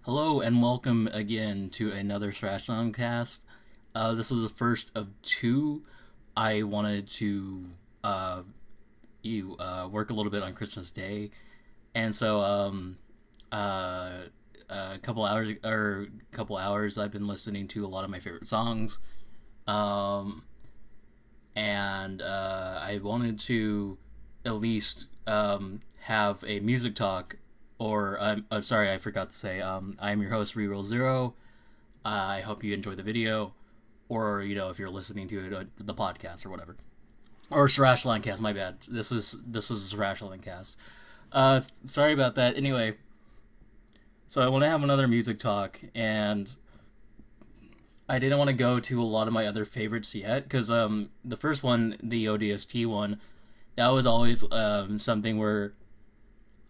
Hello and welcome again to another Sarasalandcast. This is the first of two. I wanted to uh, work a little bit on Christmas Day, and so a couple hours I've been listening to a lot of my favorite songs, um, and I wanted to at least have a music talk. Or I'm sorry, I forgot to say. I'm your host, Reroll Zero. I hope you enjoy the video, or if you're listening to it, the podcast or whatever, or Sarasalandcast. My bad. This is Sarasalandcast. Sorry about that. Anyway, so I want to have another music talk, and I didn't want to go to a lot of my other favorites yet, because the first one, the ODST one, that was always something where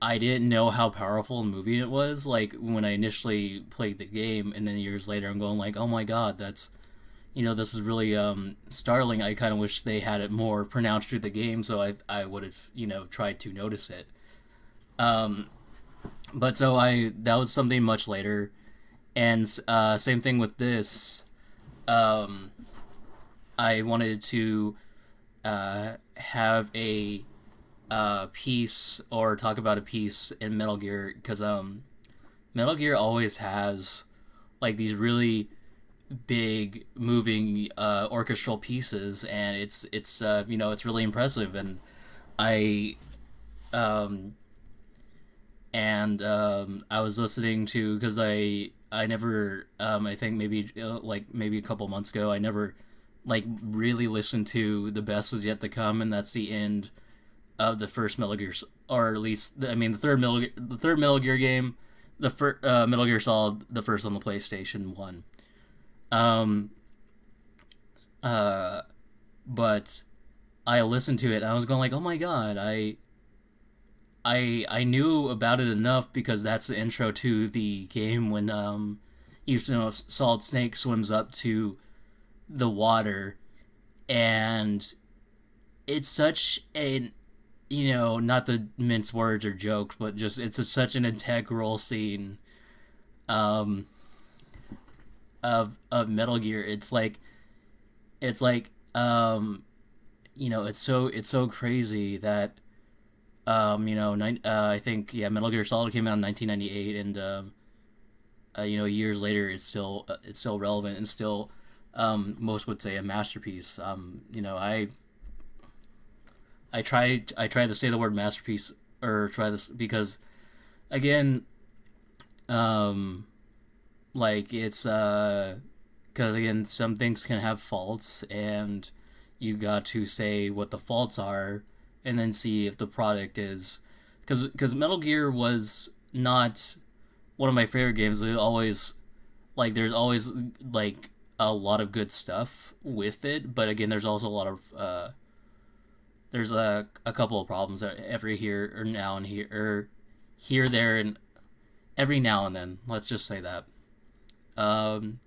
I didn't know how powerful and moving it was. Like when I initially played the game, and then years later, I'm going like, "Oh my god, that's this is really startling." I kind of wish they had it more pronounced through the game, so I would have tried to notice it. Um, but so I that was something much later, and same thing with this. Um, I wanted to have a piece or talk about a piece in Metal Gear because Metal Gear always has like these really big moving orchestral pieces, and it's really impressive. And I um I was listening to because I never I think maybe maybe a couple months ago I never like really listened to The Best Is Yet to Come, and that's the end of the first Metal Gear, or at least I mean the third Metal Gear game, the first Metal Gear Solid, the first on the PlayStation One. Um, uh, but I listened to it and I was going like, oh my god, I knew about it enough because that's the intro to the game when Solid Snake swims up to the water, and it's such an not to mince words or jokes, but just such an integral scene um, of Metal Gear. It's like it's so crazy that I think Metal Gear Solid came out in 1998, and years later it's still relevant and still most would say a masterpiece. I try to say the word masterpiece, or try this because again, um, like it's because again some things can have faults, and you got to say what the faults are, and then see if the product is because Metal Gear was not one of my favorite games. There's always like a lot of good stuff with it, but again there's also a lot of there's a couple of problems that every here or now and here or here there and every now and then. Let's just say that. Um,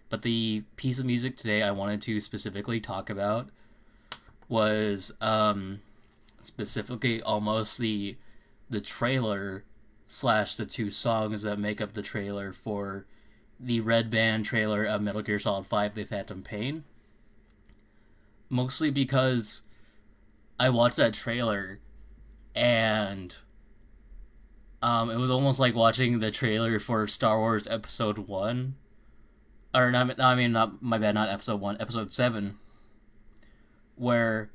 but the piece of music today I wanted to specifically talk about was specifically almost the trailer slash the two songs that make up the trailer for the Red Band trailer of Metal Gear Solid 5: The Phantom Pain. Mostly because I watched that trailer, and it was almost like watching the trailer for Star Wars Episode 1. Or, not, I mean, not, my bad, not Episode 1, Episode 7. Where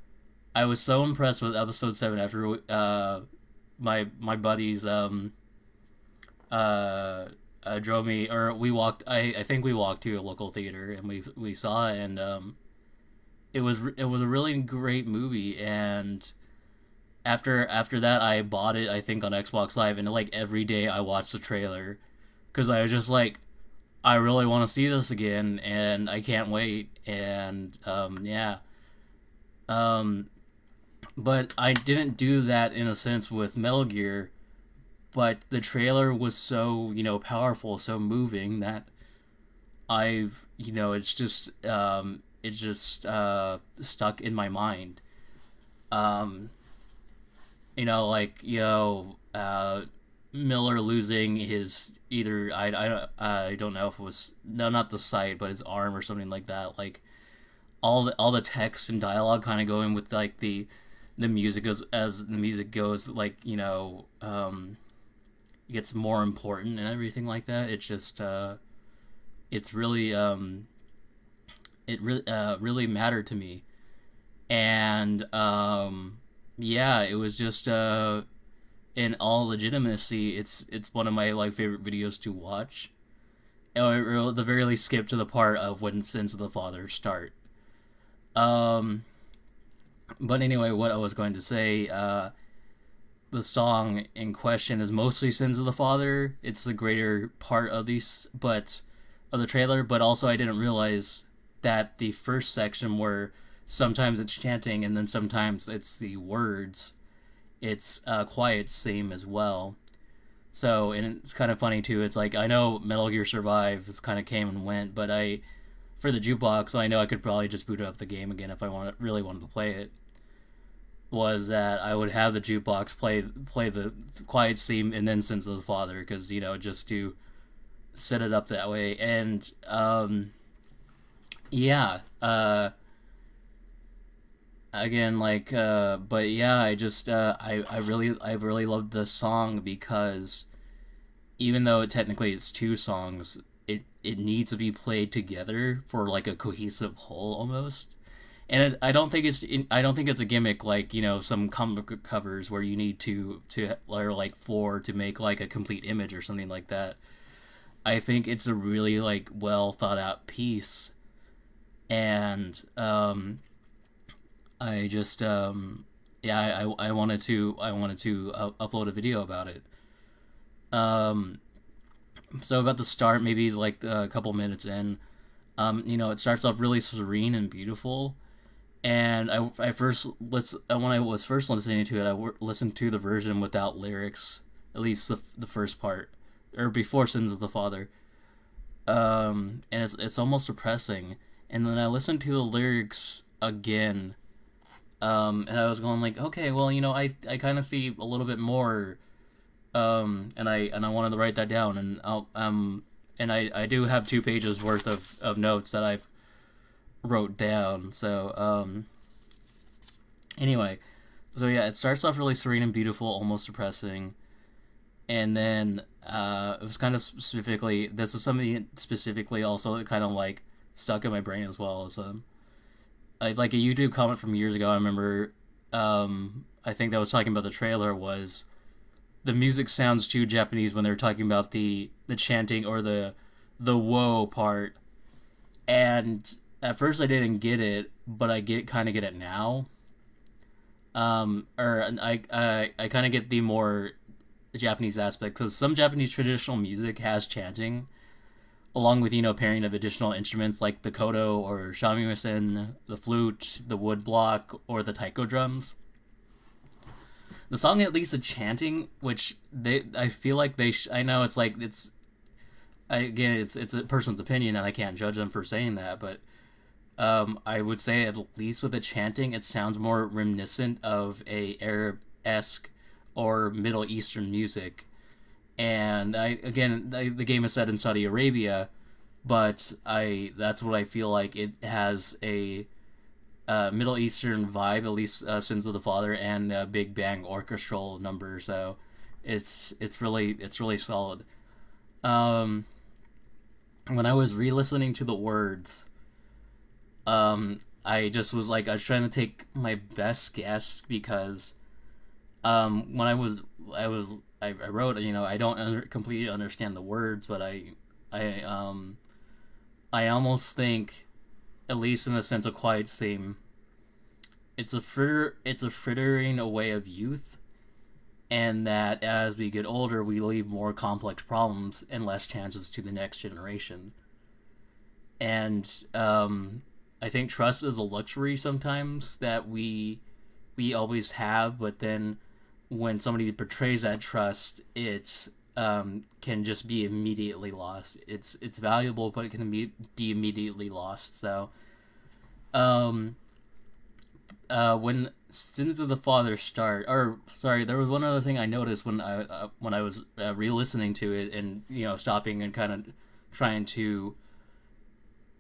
I was so impressed with Episode 7 after my buddies drove me, or we walked, I think we walked to a local theater, and we saw it, and it was a really great movie. And after that I bought it, I think, on Xbox Live, and like every day I watched the trailer because I was just like, I really want to see this again, and I can't wait. And yeah. um but I didn't do that in a sense with Metal Gear, but the trailer was so powerful, so moving, that it's just stuck in my mind. um like Miller losing his either I don't know if it was no, not the sight, but his arm or something like that. Like all the text and dialogue kind of going with like the music goes as the music goes, like gets more important and everything like that. It's just it's really really mattered to me. And yeah, it was just in all legitimacy, it's one of my like favorite videos to watch. Or at the very least, skip to the part of when Sins of the Father start. Um, but anyway, what I was going to say, the song in question is mostly Sins of the Father. It's the greater part of these, but of the trailer. But also, I didn't realize that the first section where sometimes it's chanting and then sometimes it's the words. It's quiet theme as well. So, and it's kind of funny too. It's like I know Metal Gear Survive has kind of came and went, but for the jukebox, I know I could probably just boot up the game again if I really wanted to play it. Was that I would have the jukebox play the quiet theme and then Sins of the Father, because just to set it up that way. And yeah, again, like but yeah, I just I really loved this song because even though technically it's two songs, it needs to be played together for like a cohesive whole almost. And I don't think it's a gimmick like some comic book covers where you need to or like four to make like a complete image or something like that. I think it's a really like well thought out piece. And I just yeah, I wanted to upload a video about it. Um, so about the start, maybe like a couple minutes in, it starts off really serene and beautiful. And I first when I was first listening to it, listened to the version without lyrics, at least the first part, or before Sins of the Father. And it's almost depressing. And then I listened to the lyrics again, and I was going like, okay, well, I kind of see a little bit more, and I wanted to write that down, and I do have 2 pages worth of notes that I've wrote down. So anyway, so yeah, it starts off really serene and beautiful, almost depressing, and then it was kind of specifically, this is something specifically also that kind of like stuck in my brain as well as like a YouTube comment from years ago. I remember, I think that was talking about the trailer, was the music sounds too Japanese when they're talking about the chanting or the whoa part. And at first I didn't get it, but I kind of get it now. Or I kind of get the more Japanese aspect, because some Japanese traditional music has chanting, along with pairing of additional instruments like the koto or shamisen, the flute, the wood block, or the taiko drums. The song at least a chanting, which I feel like I know it's like again it's a person's opinion and I can't judge them for saying that, but I would say at least with the chanting, it sounds more reminiscent of a Arab-esque or Middle Eastern music. And the game is set in Saudi Arabia, but that's what I feel like. It has a Middle Eastern vibe, at least Sins of the Father and Big Bang orchestral number. So it's really solid. When I was re-listening to the words, I just was like, I was trying to take my best guess, because when I wrote, I don't completely understand the words, but I almost think, at least in the sense of quiet theme, it's a frittering away of youth, and that as we get older, we leave more complex problems and less chances to the next generation. And I think trust is a luxury sometimes that we always have, but then when somebody betrays that trust, it can just be immediately lost. It's valuable, but it can be immediately lost. So, when Sins of the Father start, or sorry, there was one other thing I noticed when I was re-listening to it, and stopping and kind of trying to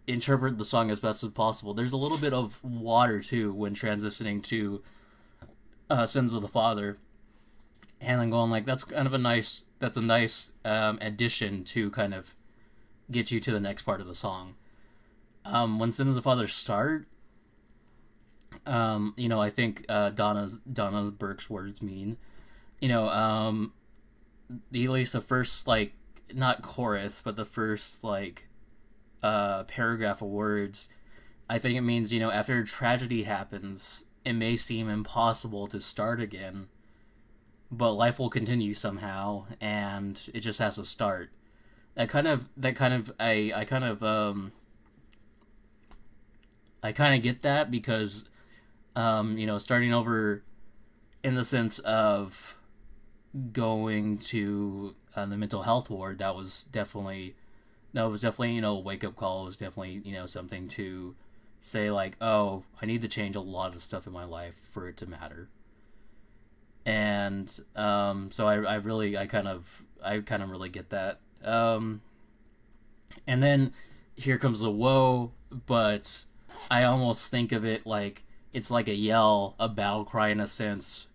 interpret the song as best as possible. There's a little bit of water too when transitioning to Sins of the Father, and I'm going like that's a nice addition to kind of get you to the next part of the song. When Sins of the Father start, I think Donna Burke's words mean, at least the first like not chorus, but the first like paragraph of words, I think it means after a tragedy happens, it may seem impossible to start again, but life will continue somehow, and it just has to start. I kind of get that because starting over in the sense of going to the mental health ward, that was definitely a wake up call. It was definitely something to say like, oh, I need to change a lot of stuff in my life for it to matter. And so I kind of really get that. And then here comes the woe, but I almost think of it like it's like a yell, a battle cry in a sense,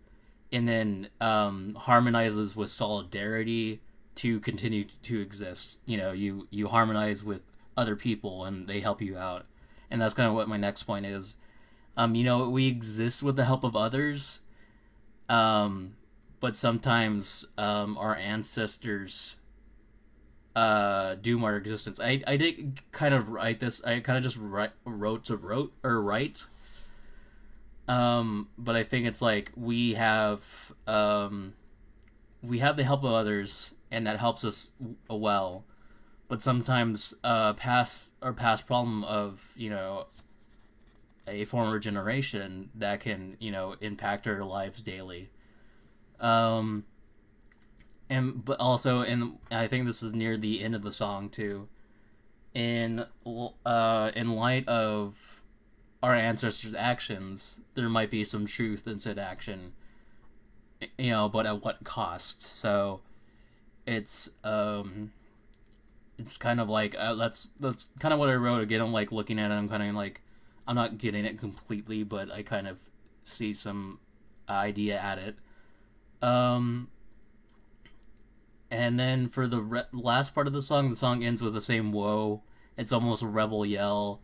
and then harmonizes with solidarity to continue to exist. You harmonize with other people and they help you out, and that's kind of what my next point is. We exist with the help of others, but sometimes our ancestors doom our existence. I didn't kind of write this. I kind of just write. But I think it's like we have the help of others, and that helps us well. But sometimes past problem of a former generation that can impact our lives daily. But also, and I think this is near the end of the song too. In light of our ancestors' actions, there might be some truth in said action. But at what cost? So, it's kind of like that's kind of what I wrote. Again, I'm like looking at it. I'm kind of like I'm not getting it completely, but I kind of see some idea at it. And then for the last part of the song ends with the same woe. It's almost a rebel yell,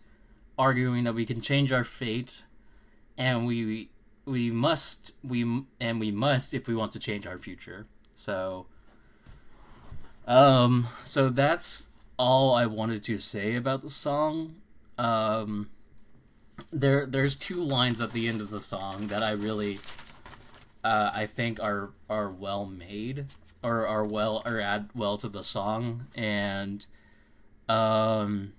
arguing that we can change our fate, and we must if we want to change our future. So, so that's all I wanted to say about the song. There's two lines at the end of the song that I really, I think are well made. Or add well to the song, and one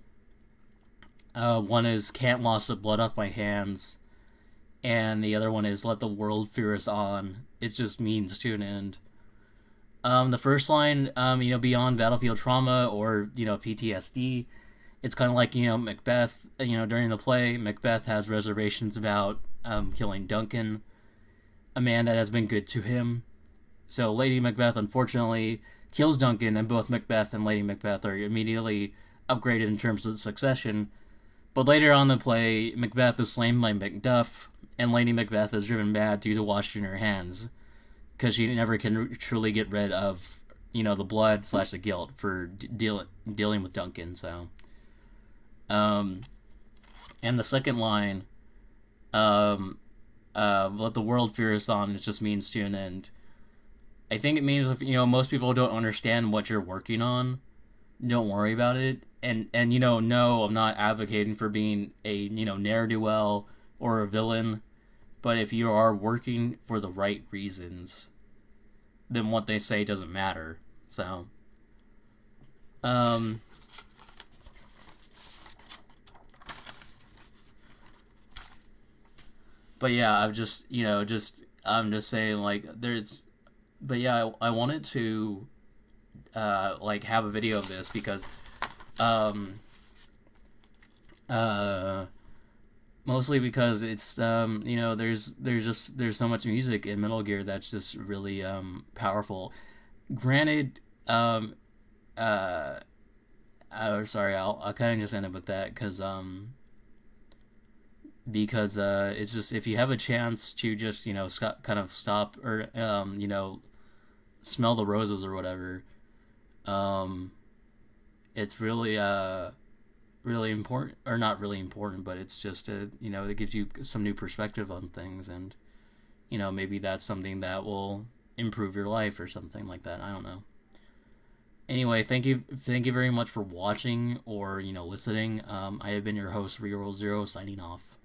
is "Can't wash the blood off my hands," and the other one is "Let the world fear us on. It just means to an end." The first line, beyond battlefield trauma or PTSD, it's kind of like Macbeth. During the play, Macbeth has reservations about killing Duncan, a man that has been good to him. So Lady Macbeth unfortunately kills Duncan, and both Macbeth and Lady Macbeth are immediately upgraded in terms of succession. But later on in the play, Macbeth is slain by Macduff, and Lady Macbeth is driven mad due to washing her hands, because she never can truly get rid of the blood / the guilt for dealing with Duncan. So, and the second line, "Let the world fear us on," it just means to an end. I think it means if most people don't understand what you're working on, don't worry about it. And no, I'm not advocating for being a ne'er-do-well or a villain, but if you are working for the right reasons, then what they say doesn't matter. So, but yeah, I'm just saying like there's. But yeah, I wanted to have a video of this because Mostly because it's there's so much music in Metal Gear that's just really powerful. Granted, um, uh, sorry, I'll kind of just end up with that because it's just if you have a chance to just kind of stop or smell the roses or whatever, um, it's really important, or not really important, but it's just it gives you some new perspective on things, and maybe that's something that will improve your life or something like that. I don't know. Anyway, thank you very much for watching or listening. I have been your host, Reroll Zero, signing off.